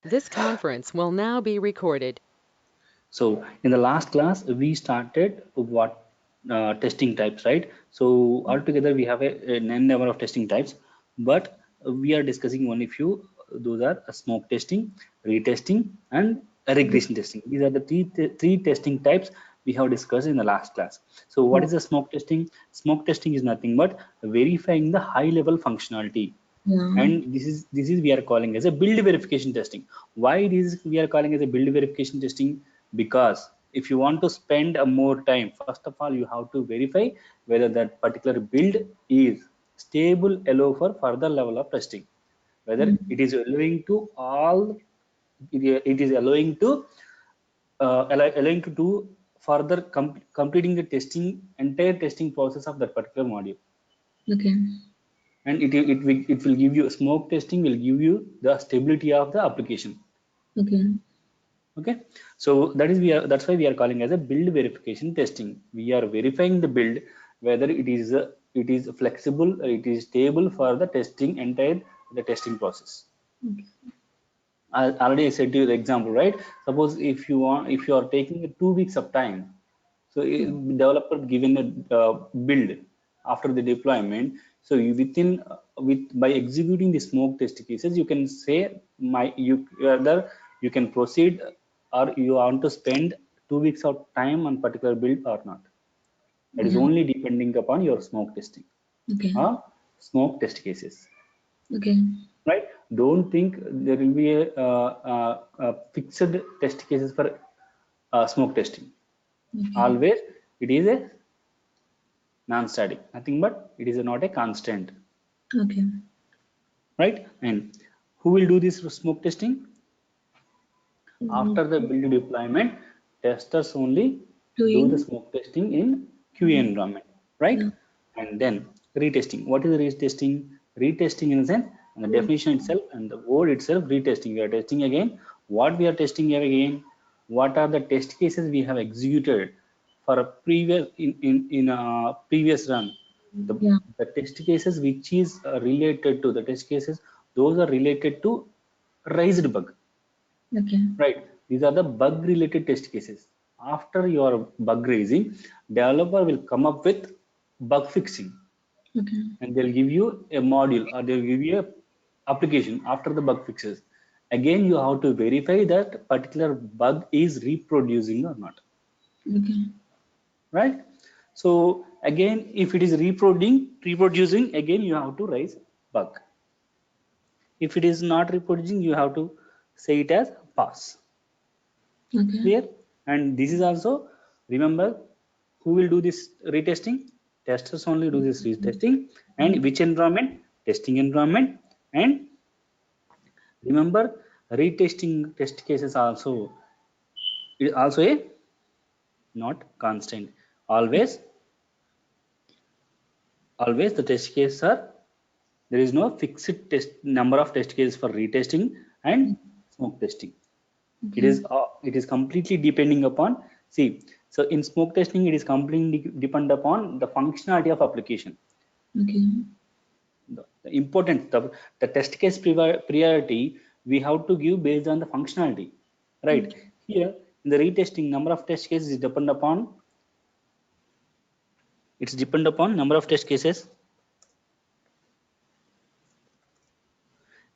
This conference will now be recorded. So in the last class, we started what testing types, right? So altogether we have a n number of testing types, but we are discussing only few. Those are smoke testing, retesting, and regression testing. These are the three testing types we have discussed in the last class. So what Yeah. is the smoke testing? Smoke testing is nothing but verifying the high level functionality, Yeah. and this is we are calling as a build verification testing. Why this we are calling as a build verification testing? Because if you want to spend a more time, first of all you have to verify whether that particular build is stable allow for further level of testing, whether Mm. it is allowing to all, it is allowing to allowing to do further completing the testing, entire testing process of that particular module. Okay. And it will give you, smoke testing will give you the stability of the application. Okay. Okay, so that's why we are calling as a build verification testing. We are verifying the build whether it is flexible, it is stable for the testing, entire the testing process. Okay. I already said to you the example, right? Suppose if you are taking 2 weeks of time, so developer given a build after the deployment, so you within with by executing the smoke test cases, you can say my you whether you can proceed or you want to spend 2 weeks of time on particular build or not. That is Yeah. only depending upon your smoke testing Okay. or smoke test cases. Okay. Right, don't think there will be a fixed test cases for smoke testing. Okay. Always it is a non-static, nothing but it is not a constant. Okay. Right, and who will do this smoke testing? Mm. After the build deployment, testers only do the Doing. smoke testing in QA environment, right? Yeah. And then retesting. What is retesting? Retesting in a sense, and the Mm. definition itself and the word itself, retesting. We are testing again. What we are testing here again? What are the test cases we have executed for a previous in a previous run? The, Yeah. the test cases which is related to the test cases, those are related to raised bug. Okay. Right. These are the bug related test cases. After your bug raising, developer will come up with bug fixing, Okay. and they'll give you a module or they'll give you a application after the bug fixes. Again, you have to verify that particular bug is reproducing or not. Okay. Right. So again, if it is reproducing, again you have to raise bug. If it is not reproducing, you have to say it as pass. Okay. Clear? And this is also, remember, who will do this retesting? Testers only do this retesting. And which environment? Testing environment. And remember, retesting test cases also is also a not constant. Always always the test cases are, there is no fixed test number of test cases for retesting and smoke testing. It Okay. is completely depending upon, see, so in smoke testing it is completely depend upon the functionality of application. Okay. The important, the test case priority we have to give based on the functionality, right? Here in the retesting, number of test cases is depend upon, it's depend upon number of test cases,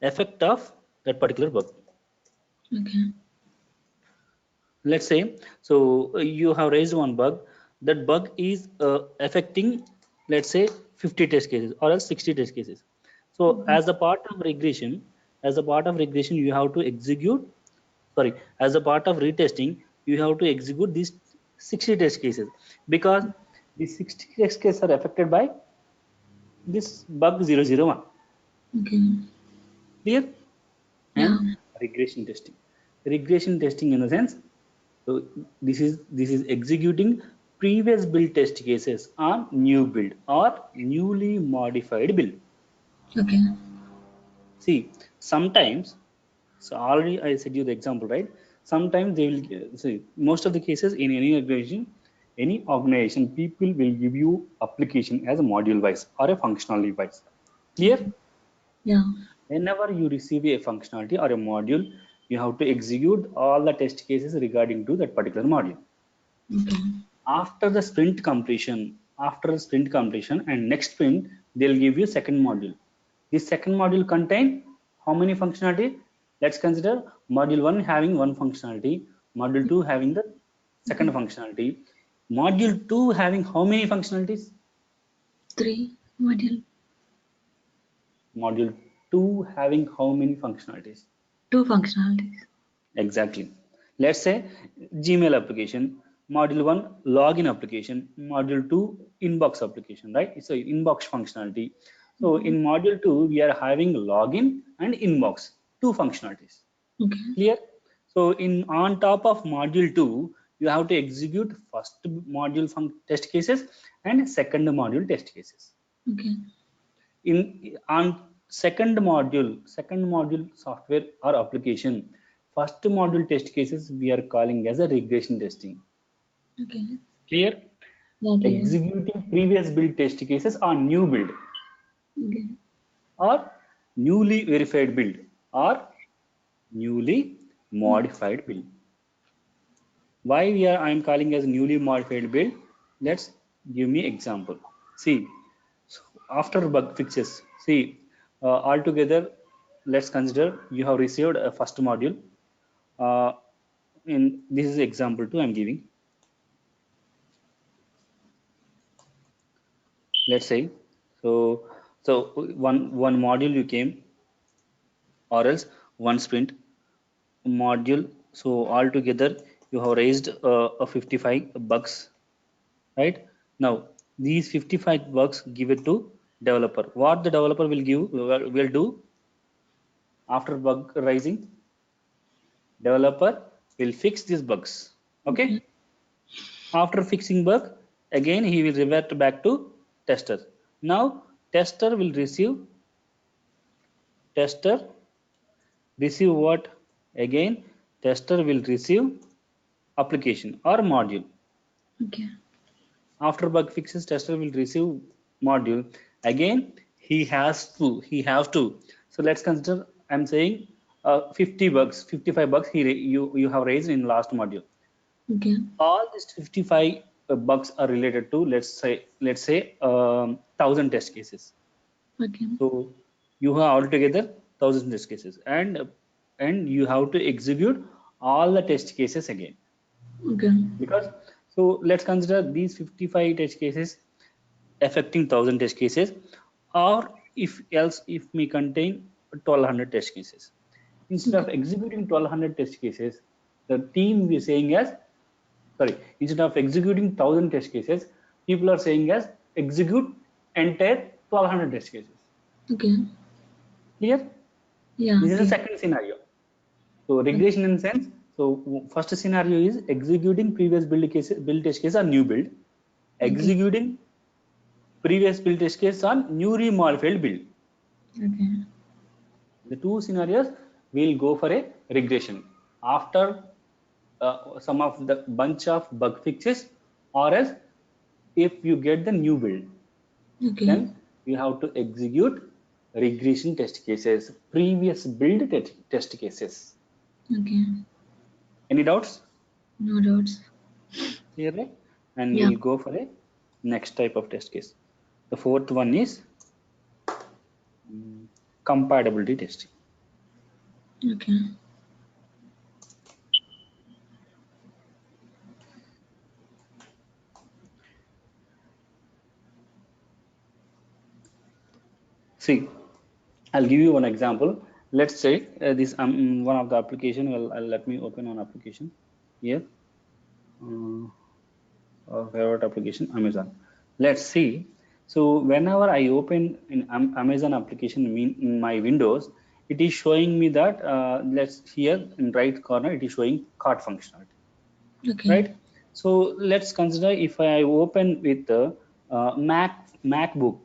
effect of that particular bug. Okay. Let's say, so you have raised one bug, that bug is affecting, let's say, 50 test cases or else 60 test cases. So as a part of regression, you have to execute, sorry, as a part of retesting, you have to execute these 60 test cases, because these 60 test cases are affected by this bug 001. Okay. Clear? Yeah. And regression testing in the sense, so this is executing previous build test cases on new build or newly modified build. Okay. See, sometimes, so already I said you the example, right? Sometimes they will see, most of the cases in any organization, people will give you application as a module wise or a functionality wise. Clear? Yeah. Whenever you receive a functionality or a module, you have to execute all the test cases regarding to that particular module. Okay. After the sprint completion, and next sprint, they'll give you second module. This second module contain how many functionality? Let's consider module 1 having one functionality, module 2 having the second functionality, module 2 having how many functionalities? 3 module. Module 2 having how many functionalities? 2 functionalities. Exactly. Let's say Gmail application, module 1 login application, module 2 inbox application, right? It's a inbox functionality. So in module 2 we are having login and inbox, two functionalities. Okay. Clear? So on top of module 2 you have to execute first module test cases and second module test cases. Okay. On second module software or application, first module test cases we are calling as a regression testing. Okay. Clear? Okay. Executing previous build test cases on new build Okay. or newly verified build or newly modified build. Why I am calling as newly modified build? Let's give me example. See, so after bug fixes, see, altogether, let's consider you have received a first module. In this is example 2 I'm giving. Let's say, so one module you came, or else one sprint module. So altogether you have raised a 55 bugs, right? Now these 55 bugs give it to developer. What the developer will do after bug rising? Developer will fix these bugs. Okay. Okay. After fixing bug, again he will revert back to tester. Now tester will receive what? Again tester will receive application or module. Okay. After bug fixes, tester will receive module. Again he has to. So let's consider I'm saying 50 bugs, 55 bugs you have raised in last module. Okay. All these 55 bugs are related to let's say 1000 test cases. Okay. So you have altogether 1000 test cases, and you have to execute all the test cases again. Okay. Because so let's consider these 55 test cases affecting 1000 test cases, or if may contain 1200 test cases. Instead Okay. of executing 1200 test cases, the team is saying as sorry, instead of executing 1000 test cases, people are saying as execute entire 1200 test cases. Okay. Clear? Yeah. This is the Okay. second scenario. So regression in sense. So first scenario is executing previous build test case on new build, Okay. executing previous build test case on newly modified build. Okay. The two scenarios will go for a regression after some of the bunch of bug fixes, or else if you get the new build, Okay. then you have to execute regression test cases, previous build test cases. Okay. Any doubts? No doubts. Clear, right? And Yeah. we'll go for a next type of test case. The fourth one is compatibility testing. Okay. See, I'll give you one example. Let's say this one of the application. Well, let me open one application here. Favorite application, Amazon. Let's see. So whenever I open in Amazon application in my Windows, it is showing me that let's here in right corner it is showing cart functionality, Okay. right? So let's consider if I open with the MacBook,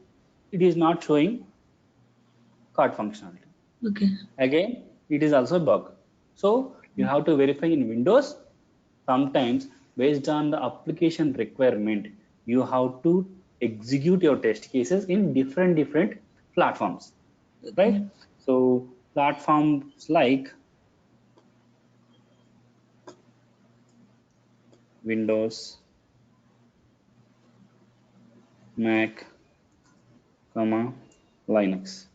it is not showing cart functionality. Okay. Again, it is also a bug. So you have to verify in Windows. Sometimes based on the application requirement, you have to execute your test cases in different platforms, Okay. right? So platforms like Windows, Mac, Linux,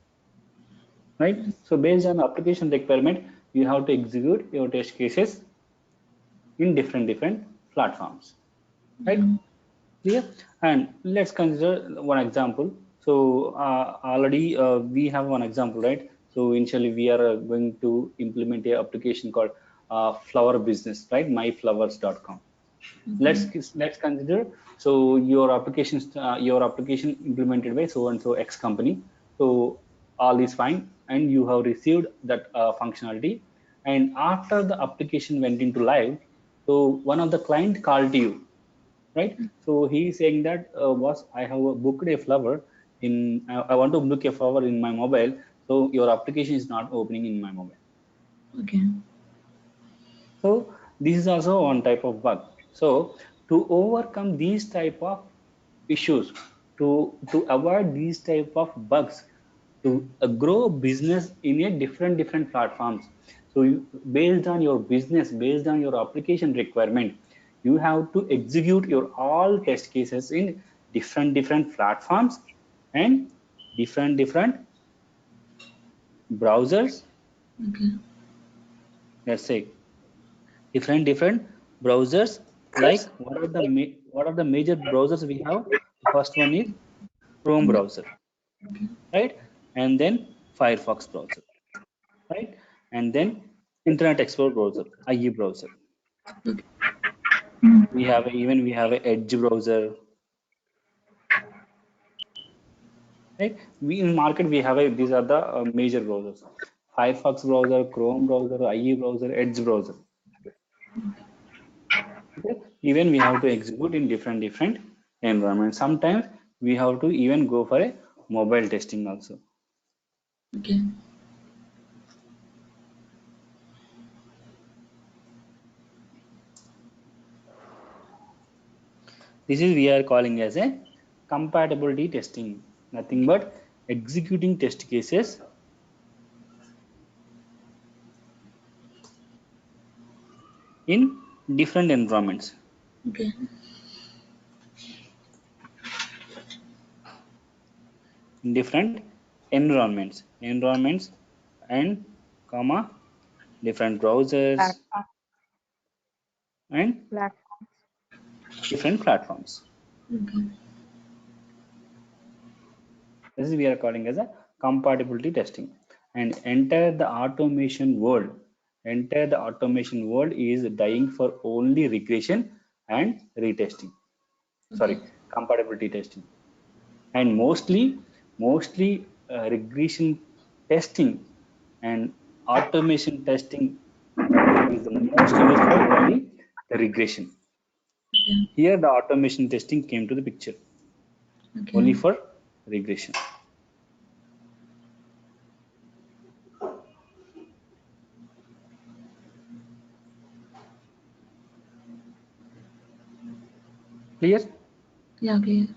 right? So based on application requirement, you have to execute your test cases in different platforms, right? Clear? And let's consider one example. So already we have one example, right? So initially we are going to implement a application called flower business, right? myflowers.com. Let's consider, so your application implemented by so and so X company. So all is fine and you have received that functionality, and after the application went into live, so one of the client called you, right? So he is saying that boss, I have booked a flower in, I want to book a flower in my mobile, so your application is not opening in my mobile. Okay. So this is also one type of bug. So to overcome these type of issues, to avoid these type of bugs, to grow business in a different platforms. So based on your business, based on your application requirement, you have to execute your all test cases in different platforms and different browsers. Okay. Let's say different browsers. Like what are the major browsers we have? The first one is Chrome browser, right? And then Firefox browser, right? And then Internet Explorer browser, IE browser. Okay. We have a Edge browser, right? We in market we have a, these are the major browsers: Firefox browser, Chrome browser, IE browser, Edge browser. Okay? Even we have to execute in different environments. Sometimes we have to even go for a mobile testing also. Okay. This is we are calling as a compatibility testing. Nothing but executing test cases in different environments. Okay. In different environments, and comma different browsers Platform. and Platform. different platforms. Okay. This is we are calling as a compatibility testing. And enter the automation world is dying for only regression and retesting. Sorry, Okay. compatibility testing. And mostly regression testing and automation testing is the most used for only the regression. Okay. Here the automation testing came to the picture Okay. only for regression. Clear? Yeah. Okay.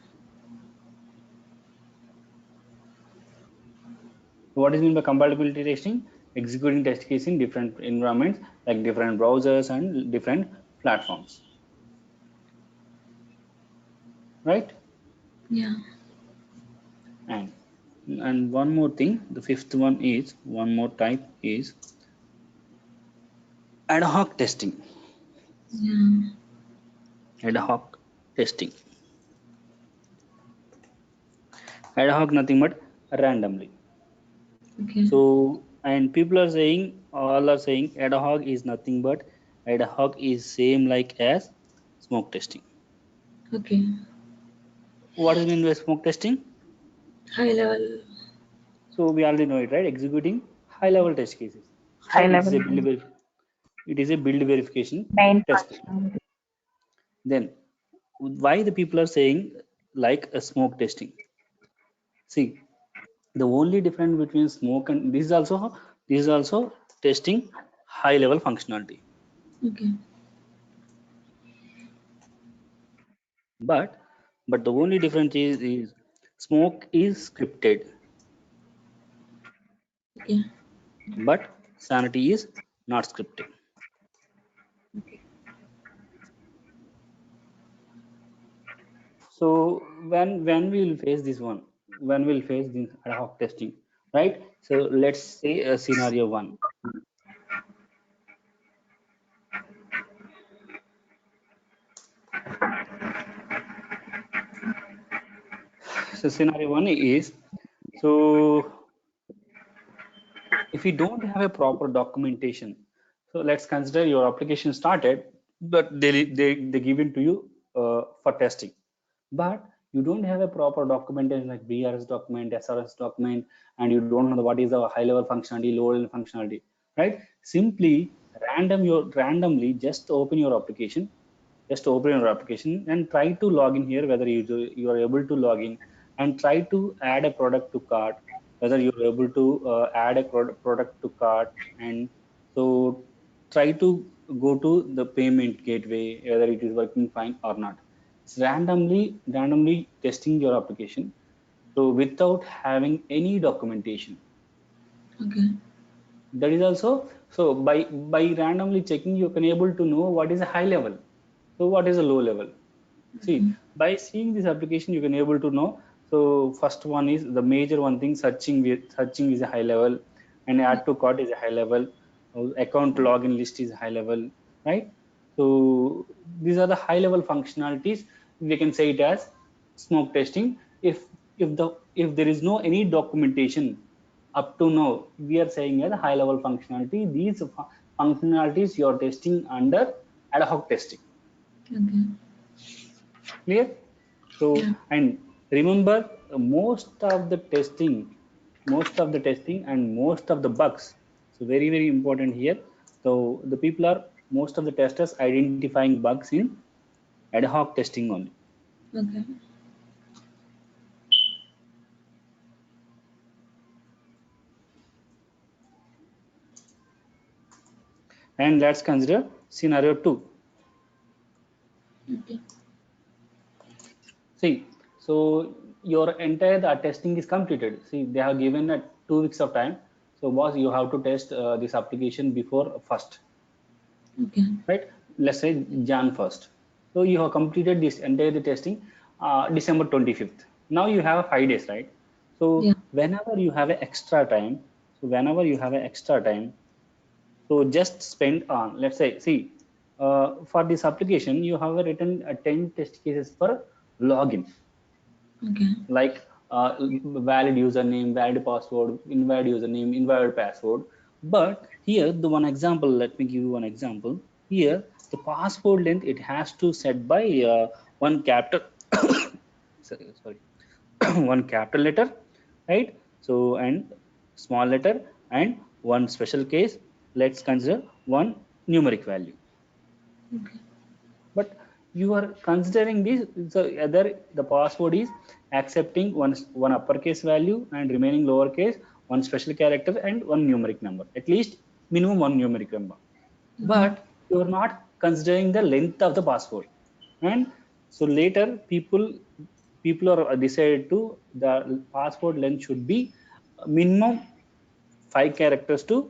What is mean by compatibility testing? Executing test case in different environments like different browsers and different platforms. Right? Yeah. And one more thing, the fifth one is one more type is ad hoc testing. Yeah. Ad hoc testing. Ad hoc nothing but randomly. Okay. So and people are saying, all are saying ad hoc is nothing but ad hoc is same like as smoke testing. Okay. What is mean by smoke testing? High level. So we already know it, right? Executing high level test cases. High It is level a it is a build verification main testing. functionality. Then why the people are saying like a smoke testing? See, the only difference between smoke and this is also testing high level functionality. Okay. But the only difference is smoke is scripted, Okay. but sanity is not scripted. Okay. So when we will face this one, when we'll face this ad hoc testing, right? So let's say scenario one. So scenario one is, so if you don't have a proper documentation, so let's consider your application started, but they give it to you for testing, but you don't have a proper documentation like BRS document, SRS document, and you don't know what is the high level functionality, low level functionality, right? Simply randomly just open your application, just open your application and try to log in here, whether you are able to log in, and try to add a product to cart, whether you're able to add a product to cart. And so try to go to the payment gateway, whether it is working fine or not. It's randomly testing your application, so without having any documentation. Okay. That is also, so by randomly checking you can able to know what is a high level, so what is a low level. See, Okay. by seeing this application you can able to know. So first one is the major one thing, searching is a high level, and add to cart is a high level, account login list is high level, right? So these are the high level functionalities. We can say it as smoke testing. If there is no any documentation up to now, we are saying as high level functionality. These functionalities you are testing under ad hoc testing. Okay. Clear? So, Yeah. and remember, most of the testing and most of the bugs, so very important here. So the people are, most of the testers identifying bugs in ad hoc testing only. Okay. And let's consider scenario 2. Okay. See, so your entire testing is completed. See, they have given 2 weeks of time. So boss, you have to test this application before first, Okay. right? Let's say Jan 1st. So you have completed this entire testing December 25th. Now you have 5 days, right? So Yeah. whenever you have an extra time, so just spend on, let's say, see, for this application you have written 10 test cases for login, Okay. like valid username, valid password, invalid password. But here the one example, let me give you one example. Here the password length, it has to set by one capital sorry one capital letter, right? So and small letter and one special case. Let's consider one numeric value. Okay. But you are considering this, so either the password is accepting one uppercase value and remaining lowercase, one special character and one numeric number, at least minimum one numeric number. Okay. But you are not considering the length of the password. And so later people are decided to the password length should be minimum 5 characters to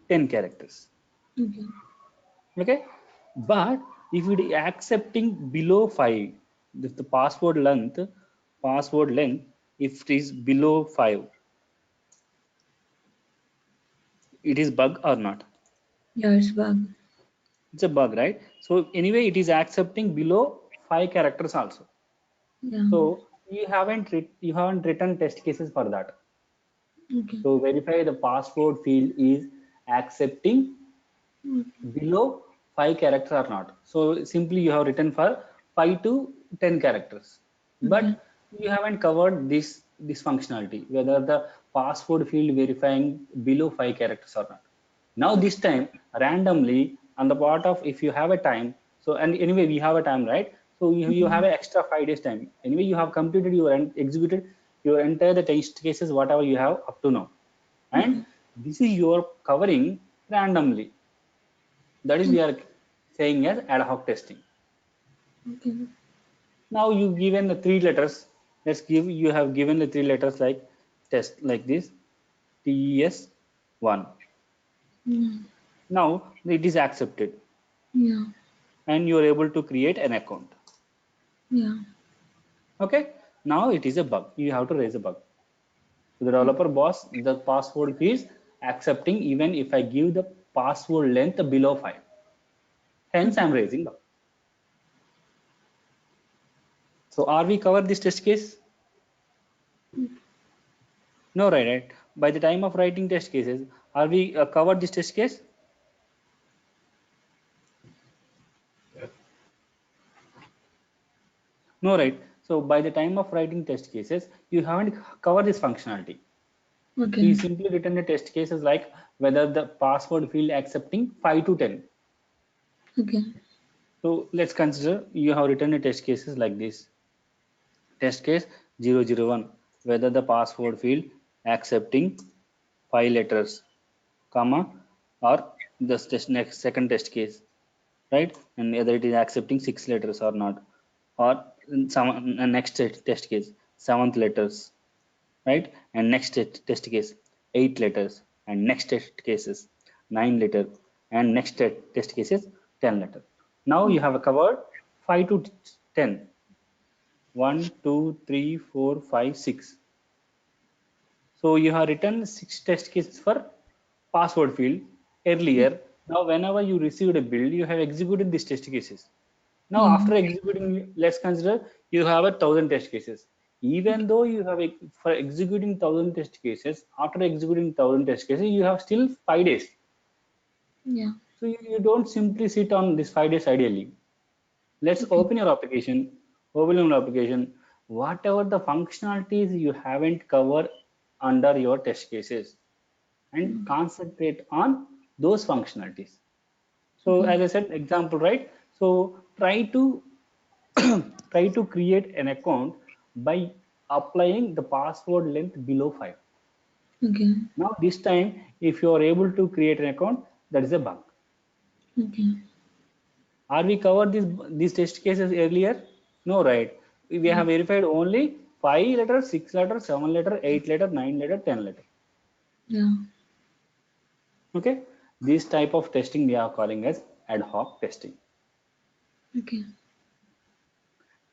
10 characters. Okay. Okay, but if it is accepting below 5, if the password length, if it is below 5, it is bug or not? Yeah, it's bug. It's a bug, right? So anyway it is accepting below 5 characters also. Yeah. So you haven't written test cases for that. Okay. So verify the password field is accepting below 5 characters or not. So simply you have written for 5 to 10 characters, Okay. but you haven't covered this functionality, whether the password field verifying below 5 characters or not. Now this time randomly on the part of, if you have a time, so and anyway we have a time, right? So you have an extra 5 days time. Anyway you have completed your executed your entire the test cases whatever you have up to now, and Okay. this is your covering randomly. That is we are saying as ad hoc testing. Okay. Now you given the 3 letters. Let's give, you have given the 3 letters like test like this, TES1. Yeah. Now it is accepted Yeah. and you are able to create an account. Yeah. Okay, now it is a bug. You have to raise a bug. To the developer boss, the password is accepting even if I give the password length below 5. Hence, I'm raising bug. So, are we covered this test case? No, right? By the time of writing test cases, are we covered this test case? No, right? So, by the time of writing test cases, you haven't covered this functionality. Okay. You simply written the test cases like whether the password field accepting 5 to 10. Okay. So let's consider you have written a test cases like this. Test case 001, whether the password field accepting 5 letters, comma, or the next second test case, right? And whether it is accepting 6 letters or not, or in some next test case 7th letters, right? And next test case 8 letters, and next test cases 9 letter, and next test cases 10 letter. Now you have covered 5 to 10. 1 2 3 4 5 6. So you have written 6 test cases for password field earlier. Now whenever you received a build, you have executed these test cases. Now Yeah. after executing, let's consider you have 1,000 test cases. Even though you have for executing 1,000 test cases, after executing 1,000 test cases, you have still 5 days. Yeah. So you don't simply sit on this 5 days ideally. Let's Okay. open your application, whatever the functionalities you haven't covered under your test cases, and concentrate on those functionalities. So Okay. as I said, example, right? So try to try to create an account by applying the password length below 5. Okay. Now this time, if you are able to create an account, that is a bug. Okay. Are we covered these test cases earlier? No, right? We have verified only 5 letter, 6 letter, 7 letter, 8 letter, 9 letter, 10 letter. Yeah. Okay, this type of testing we are calling as ad hoc testing. Okay.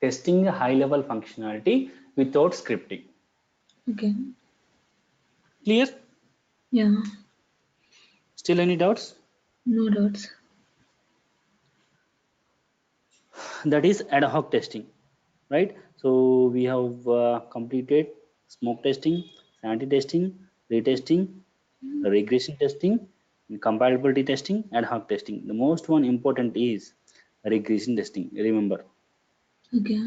Testing a high level functionality without scripting. Okay. Clear? Yeah. Still any doubts? No doubts. That is ad hoc testing, right? So we have completed smoke testing, sanity testing, retesting, regression testing, compatibility testing, ad hoc testing. The most one important is regression testing. Remember. Okay.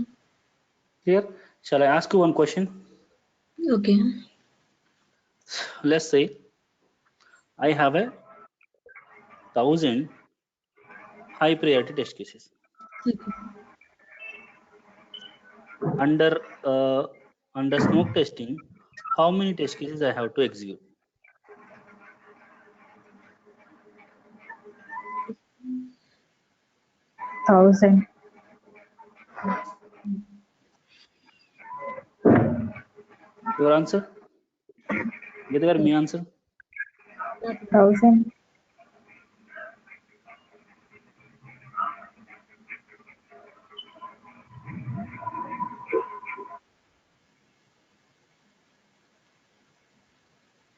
Clear? Shall I ask you one question? Okay. Let's say I have 1,000 high priority test cases. Okay. Under under smoke testing, how many test cases I have to execute? 1,000. Your answer? Whether me answer? Not 1,000.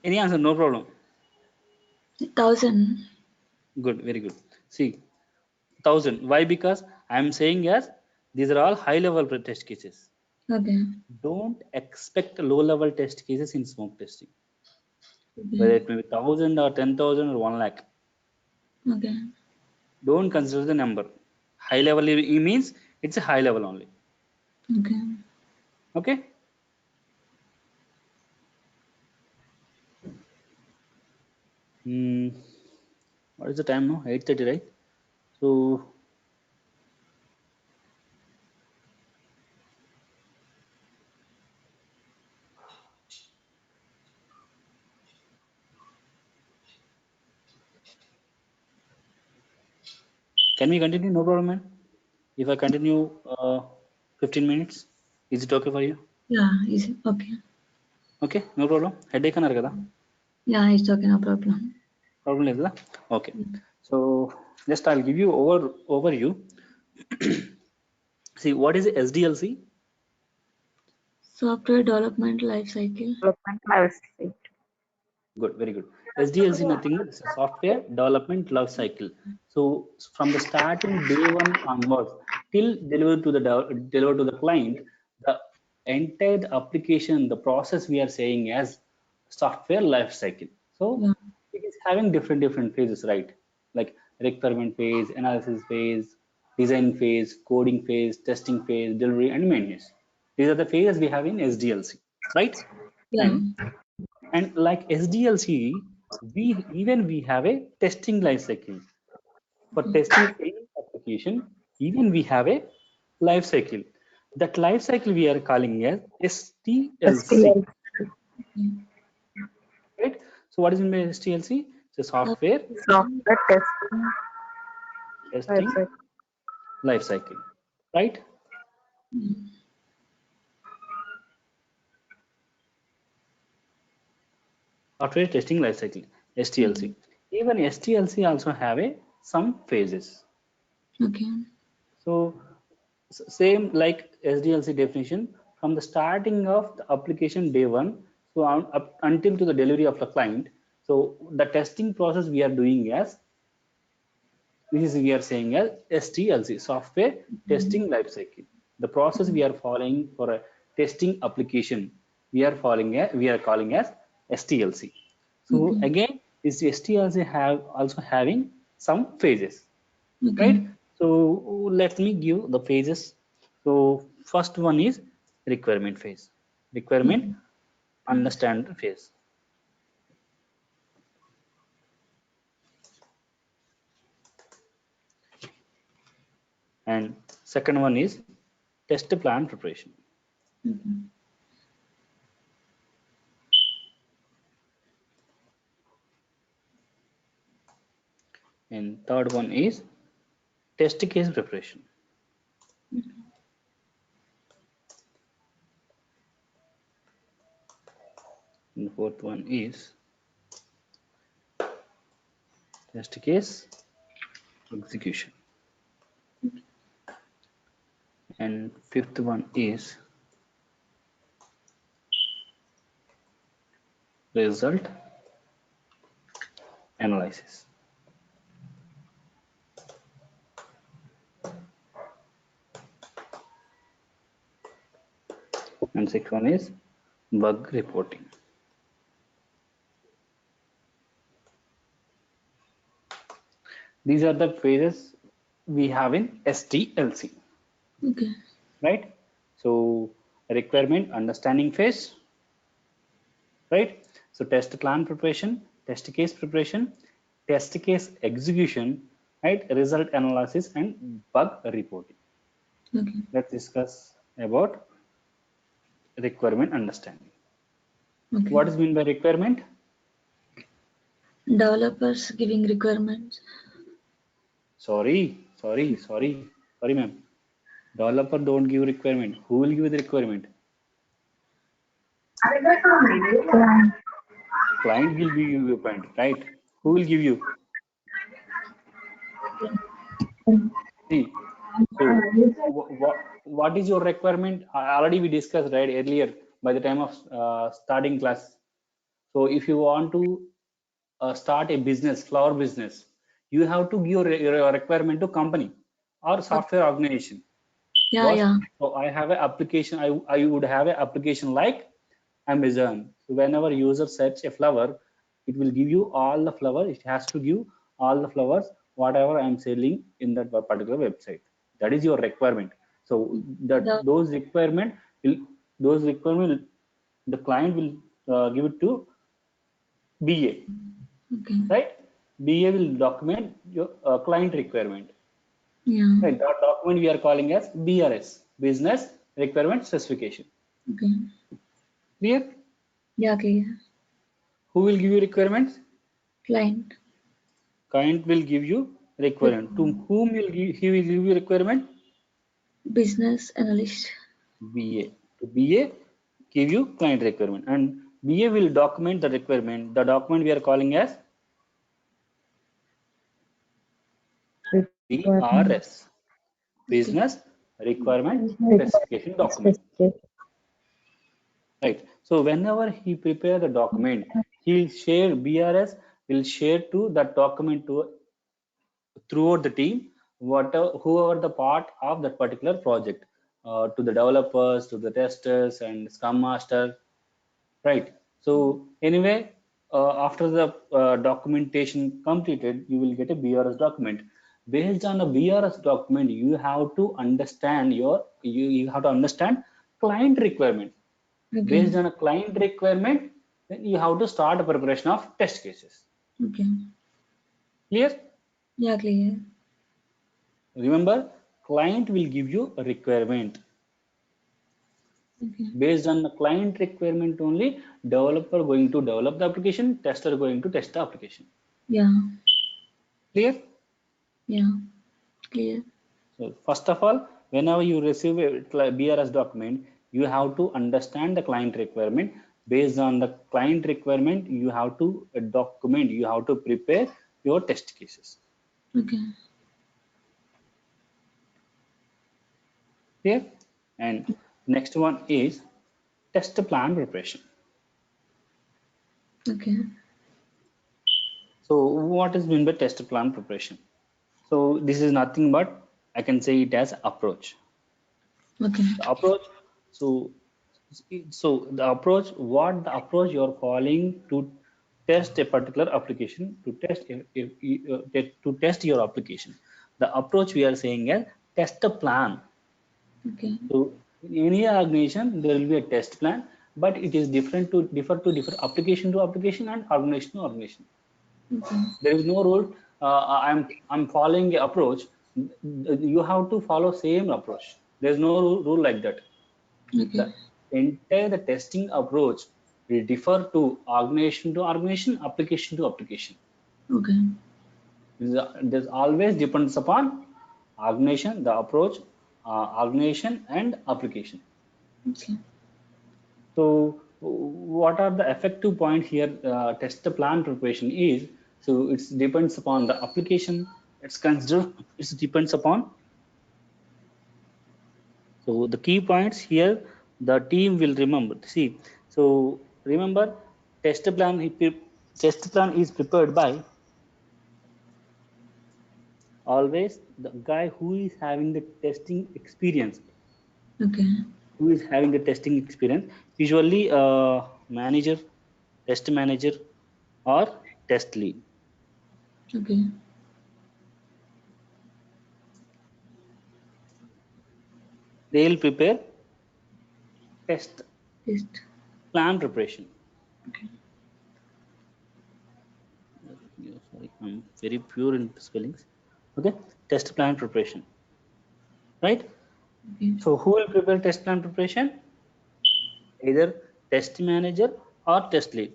Any answer? No problem. 1,000. Good, very good. See, 1,000. Why? Because I am saying as these are all high level test cases. Okay. Don't expect low level test cases in smoke testing. Okay. Whether it may be 1,000 or 10,000 or 1 lakh. Okay. Don't consider the number. High level means it's a high level only. Okay. Okay. Hmm. What is the time now? 8:30, right? So can we continue? No problem, man. If I continue 15 minutes, is it okay for you? Yeah. Is it okay? Okay, no problem. Headache అన్నారు కదా? Yeah. It's okay. No problem. Problem లేదు కదా? Okay. So just I'll give you overview. See, what is SDLC? Software development life cycle. Development life cycle. Good, very good. SDLC nothing but it's a software development life cycle. So from the starting day one onwards till deliver to the client, the entire application, the process we are saying as software life cycle. So Yeah. it is having different phases, right? Like requirement phase, analysis phase, design phase, coding phase, testing phase, delivery, and maintenance. These are the phases we have in SDLC, right? Yeah. And like SDLC, we have a testing life cycle. For testing any application, even we have a life cycle. That life cycle we are calling as STLC, STLC. right? So what is in STLC? It's a software Software testing life testing cycle. life cycle, right? Software testing life cycle, STLC. Even STLC also have a some phases. Okay. So same like SDLC definition from the starting of the application day one, so up until to the delivery of the client. So the testing process we are doing as this is we are saying as STLC, software testing life cycle. The process we are following for a testing application we are calling as STLC. So Okay. again, this STLC have also having some phases, Okay. right? So let me give the phases. So first one is requirement phase, requirement understand phase, and second one is test plan preparation, and third one is test case preparation, and fourth one is test case execution, and fifth one is result analysis, and sixth one is bug reporting. These are the phases we have in STLC, Okay. right? So requirement understanding phase, right? So test plan preparation, test case preparation, test case execution, right? Result analysis and bug reporting. Okay. Let's discuss about requirement understanding. Okay. What is mean by requirement? Developers giving requirements. Sorry, ma'am. Developer don't give requirement. Who will give the requirement? Client. Client will give you requirement, right? Who will give you? See, so what is your requirement? Already we discussed right earlier by the time of starting class. So if you want to start a business, flower business, you have to give your requirement to company or software organization. Yeah. Boss, Yeah. so I have an application. I would have an application like Amazon. So whenever user search a flower, it will give you all the flowers. It has to give all the flowers whatever I'm selling in that particular website. That is your requirement. So that The those requirement the client will give it to BA, okay. right? BA will document your client requirement. Yeah. Right, that document we are calling as BRS, Business Requirement Specification. Okay. Clear? Yeah. Okay. Yeah. Who will give you requirements? Client. Client will give you requirement. To whom he will give you requirement? Business analyst. BA. To BA, give you client requirement. And BA will document the requirement. The document we are calling as Requirement. BRS, Okay. Business Requirement Requirement Specification Document. specification. right? So whenever he prepare the document, he'll share BRS will share to that document to throughout the team, whatever whoever the part of that particular project, to the developers, to the testers, and Scrum Master, right? So anyway, after the documentation completed, you will get a BRS document. Based on a BRS document, you have to understand you have to understand client requirement. Okay. Based on a client requirement, then you have to start a preparation of test cases. Okay. Clear? Yeah, clear. Remember, client will give you a requirement. Okay. Based on the client requirement only, developer going to develop the application, tester going to test the application. Yeah. Clear? Yeah. Clear. So first of all, whenever you receive a BRS document, you have to understand the client requirement. Based on the client requirement, you have to document, you have to prepare your test cases. Okay. Clear? And next one is test plan preparation. Okay. So what is meant by test plan preparation? So this is nothing but I can say it as approach. Okay. The approach. So the approach, what the approach you are following to test a particular application, to test to test your application. The approach we are saying is test a plan. Okay. So in any organization there will be a test plan, but it is different to different application to application and organization to organization. Okay. There is no rule. I'm following the approach. You have to follow same approach. There's no rule like that. Okay. The entire the testing approach will differ to organization, application to application. Okay. There's always depends upon organization, the approach, organization and application. Okay. So what are the effective point here? Test the plan preparation is, so it depends upon the application. It's considered. It depends upon. So the key points here, the team will remember. See, so remember, test plan. Test plan is prepared by always the guy who is having the testing experience. Okay. Who is having the testing experience? Usually, manager, test manager, or test lead. Okay. They will prepare test Test. plan preparation. Okay. Sorry, I'm very pure in spellings. Okay, test plan preparation, right? Okay. So who will prepare test plan preparation? Either test manager or test lead.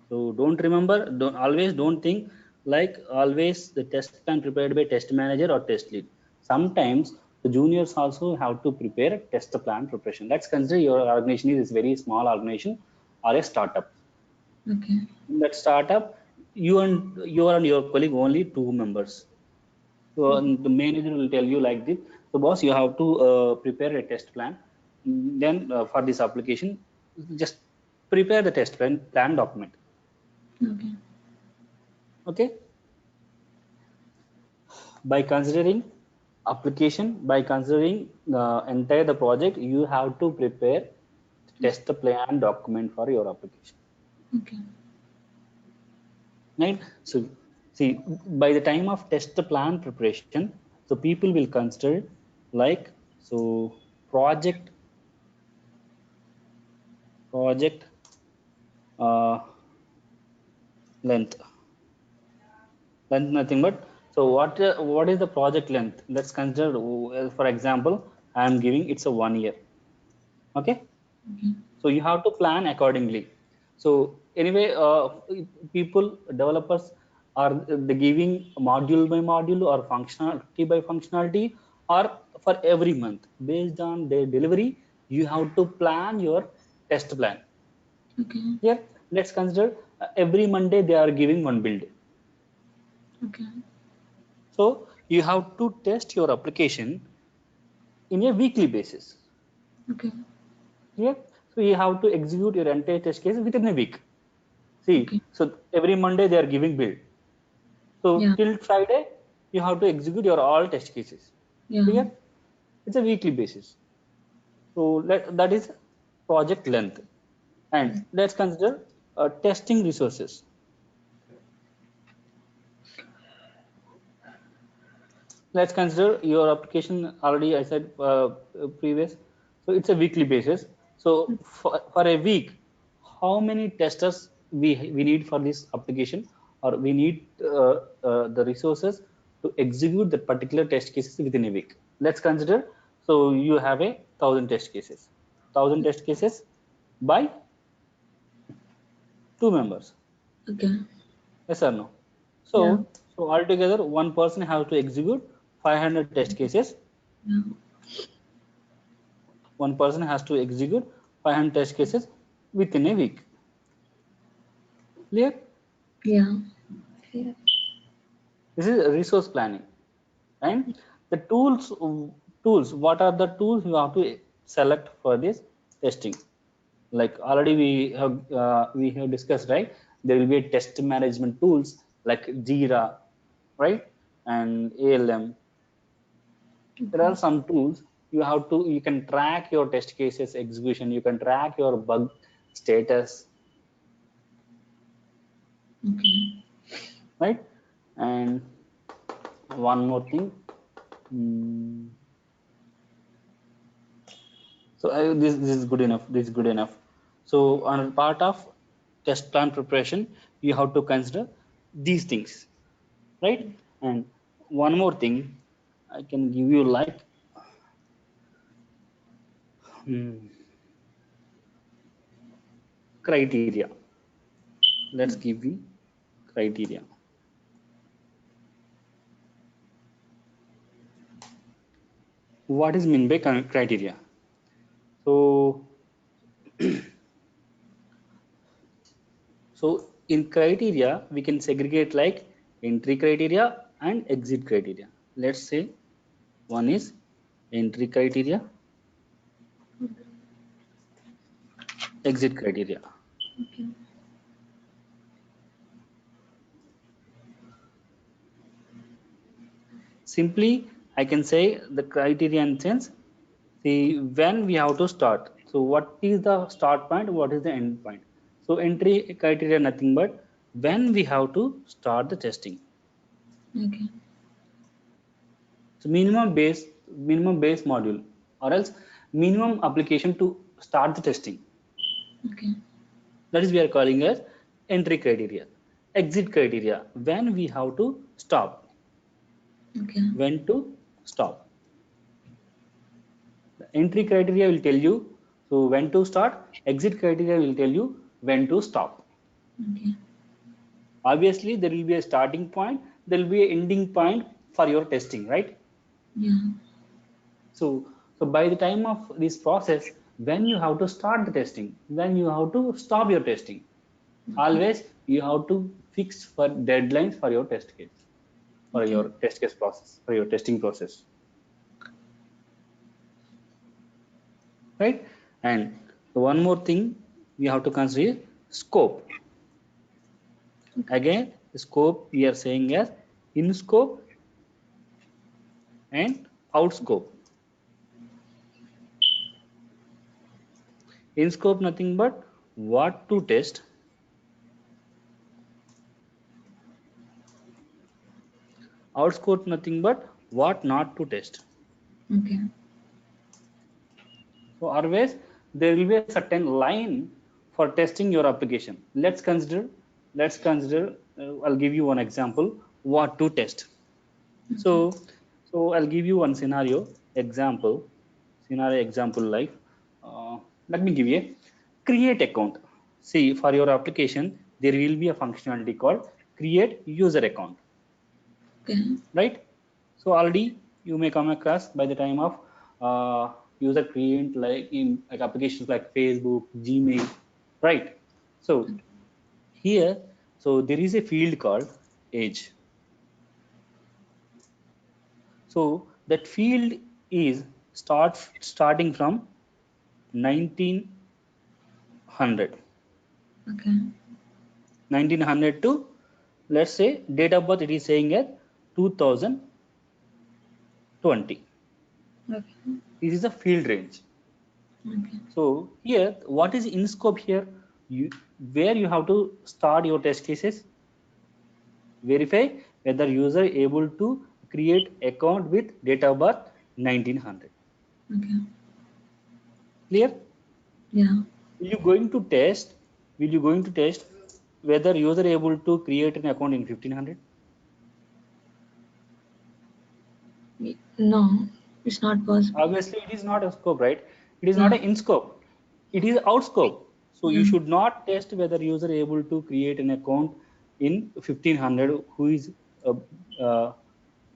So don't think like always the test plan prepared by test manager or test lead. Sometimes the juniors also have to prepare test plan preparation. Let's consider your organization is a very small organization or a startup. Okay. In that startup, you and your colleague only two members. So the manager will tell you like this. So boss, you have to prepare a test plan. Then for this application, just prepare the test plan document. Okay. Okay. By considering application, by considering entire the project, you have to prepare test the plan document for your application. Okay. Right. So see, by the time of test the plan preparation, so people will consider like, so project uh, length nothing but, so what is the project length? Let's consider, for example, I am giving it's a 1 year. Okay. Okay. So you have to plan accordingly. So anyway, people developers are the giving module by module or functionality by functionality, or for every month based on their delivery you have to plan your test plan. Okay. Here let's consider every Monday they are giving one build. Okay. So you have to test your application in a weekly basis. Okay. Clear? So So you have to execute your entire test case within a week. See, Okay. so every Monday they are giving build. So Yeah. till Friday, you have to execute your all test cases. Yeah. Clear? It's a weekly basis. So that is project length. And let's consider testing resources. Let's consider your application. Already I said previous. So it's a weekly basis. So for a week, how many testers we need for this application, or we need the resources to execute the particular test cases within a week? Let's consider. So you have 1,000 test cases. 1,000 test cases by 2 members. Okay. Yes or no? Yeah. So altogether, one person have to execute 500 test cases. Yeah. One person has to execute 500 test cases within a week. Clear? Yeah. Yeah. This is resource planning. And the tools, what are the tools you have to select for this testing? Like already we have discussed, right? There will be test management tools like Jira, right? And ALM. There are some tools you can track your test cases execution, you can track your bug status, Okay. right? And one more thing. So this is good enough. This is good enough. So on part of test plan preparation, you have to consider these things, right? And one more thing, I can give you like criteria. Let's give you criteria. What is mean by criteria? So in criteria, we can segregate like entry criteria and exit criteria. Let's say one is entry criteria, exit criteria. Okay. Simply, I can say the criteria in sense, see when we have to start. So what is the start point? What is the end point? So entry criteria nothing but when we have to start the testing. Okay. So minimum base module, or else minimum application to start the testing. Okay. That is we are calling as entry criteria. Exit criteria, when we have to stop. Okay. When to stop. The entry criteria will tell you so when to start. Exit criteria will tell you when to stop. Okay. Obviously, there will be a starting point. There will be an ending point for your testing, right? Yeah. So by the time of this process, when you have to start the testing, when you have to stop your testing, always you have to fix for deadlines for your test case, for Okay. your test case process, for your testing process, right? And one more thing we have to consider scope. Again, scope we are saying as in scope and out scope. In scope nothing but what to test. Out scope nothing but what not to test. Okay. So always there will be a certain line for testing your application. Let's consider I'll give you one example what to test. So I'll give you one scenario example like let me give you a create account. See, for your application there will be a functionality called create user account, Okay. right? So already you may come across by the time of user create like in like applications like Facebook, Gmail, right? So here, so there is a field called age. So that field is starting from 19 100. Okay. 1900 to, let's say, date of birth it is saying as 2020. Okay. This is a field range. Okay. So here, what is in scope here? Where you have to start your test cases. Verify whether user able to create account with date of birth 1900. Okay. Clear? Yeah. Will you going to test? Will you going to test whether user able to create an account in 1500? No, it's not possible. Obviously, it is not a scope, right? It is not Yeah. a in scope. It is out scope. So you Yeah. should not test whether user able to create an account in 1500 uh, uh,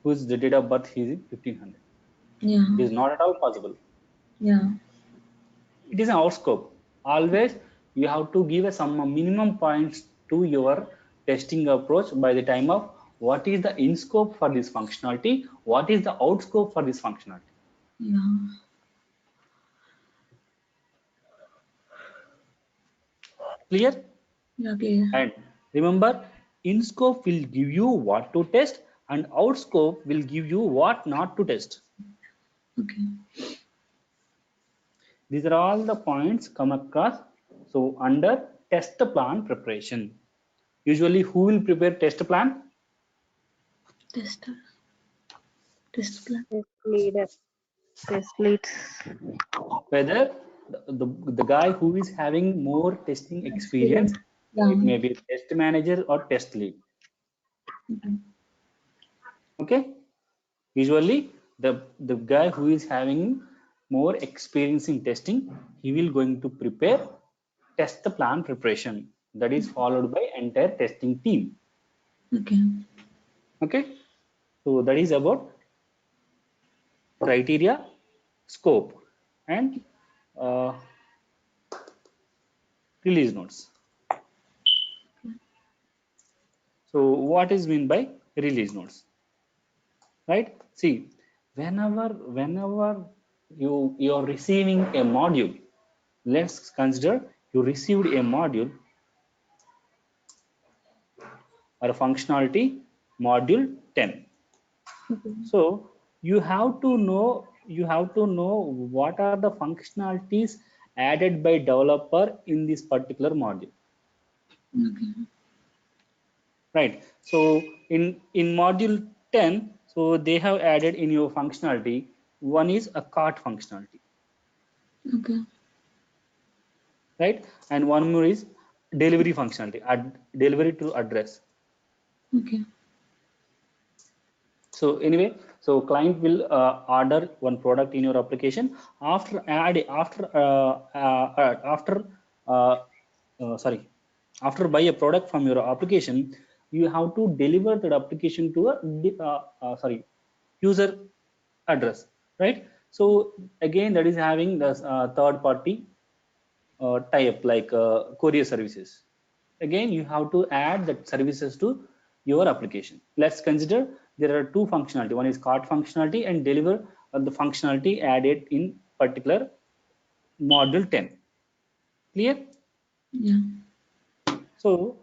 whose the date of birth is in 1500. Yeah. It is not at all possible. Yeah. It is an out scope. Always you have to give some minimum points to your testing approach by the time of what is the in scope for this functionality, what is the out scope for this functionality. Yeah. Clear? Yeah. Clear. And remember, in scope will give you what to test and out scope will give you what not to test. Okay. These are all the points come across. So under test plan preparation, usually who will prepare test plan? Tester. Test plan. Test leader. Test leads. Whether the guy who is having more testing experience, Experience. Yeah. it may be test manager or test lead. Okay. Okay, usually the guy who is having more experience in testing, he will going to prepare test plan preparation, that is followed by entire testing team. Okay. Okay, so that is about criteria, scope, and uh, release notes. So what is mean by release notes? Right, see, whenever you are receiving a module, let's consider you received a module or a functionality module 10. Okay. So you have to know what are the functionalities added by developer in this particular module, Okay. right? So in module 10, so they have added in your functionality, one is a cart functionality, Okay. right? And one more is delivery functionality, delivery to address. Okay. So anyway, so client will order one product in your application. After add uh, sorry, after buy a product from your application, you have to deliver that application to a sorry, user address, right? So again, that is having the third party tie up like courier services. Again, you have to add that services to your application. Let's consider there are two functionality, one is cart functionality and deliver the functionality added in particular module 10. Clear? Yeah. So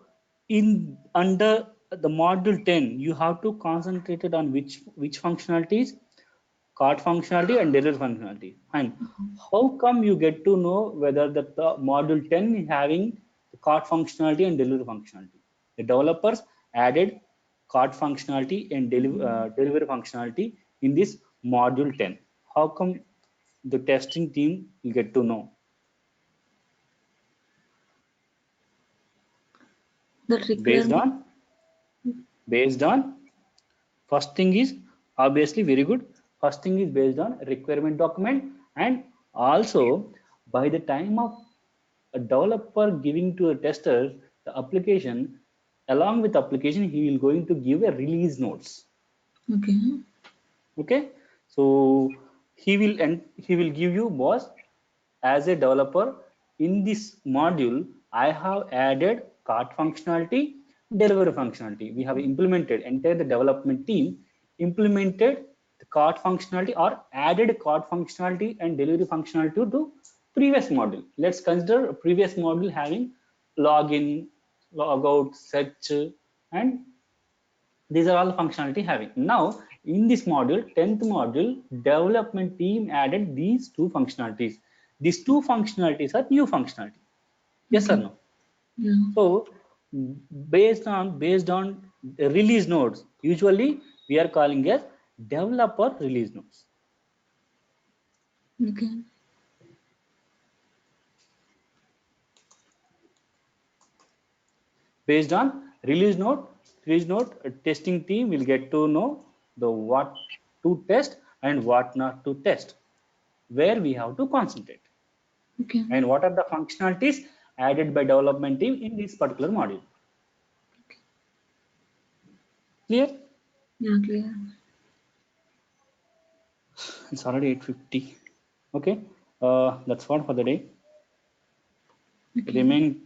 in under the module 10, you have to concentrate it on which functionalities, cart functionality and delivery functionality. And how come you get to know whether the module 10 is having the cart functionality and delivery functionality? The developers added cart functionality and delivery functionality in this module 10. How come the testing team will get to know? That Based requirement. on based on first thing is obviously very good. First thing is based on requirement document, and also by the time of a developer giving to a tester the application, along with application he will going to give a release notes. Okay. Okay, so he will give you, boss, as a developer, in this module I have added cart functionality, delivery functionality. We have implemented, entire the development team implemented the cart functionality or added cart functionality and delivery functionality to previous module. Let's consider a previous module having login, logout, search, and these are all the functionality having. Now in this module, 10th module, development team added these two functionalities. These two functionalities are new functionality. Yes or Okay. no? Yeah. So based on release nodes, usually we are calling as developer release nodes. Okay. Based on release node, testing team will get to know the what to test and what not to test, where we have to concentrate, Okay. and what are the functionalities added by development team in this particular module. Clear? Yeah, clear. It's already 8:50. Okay, that's all for the day. Okay. Remain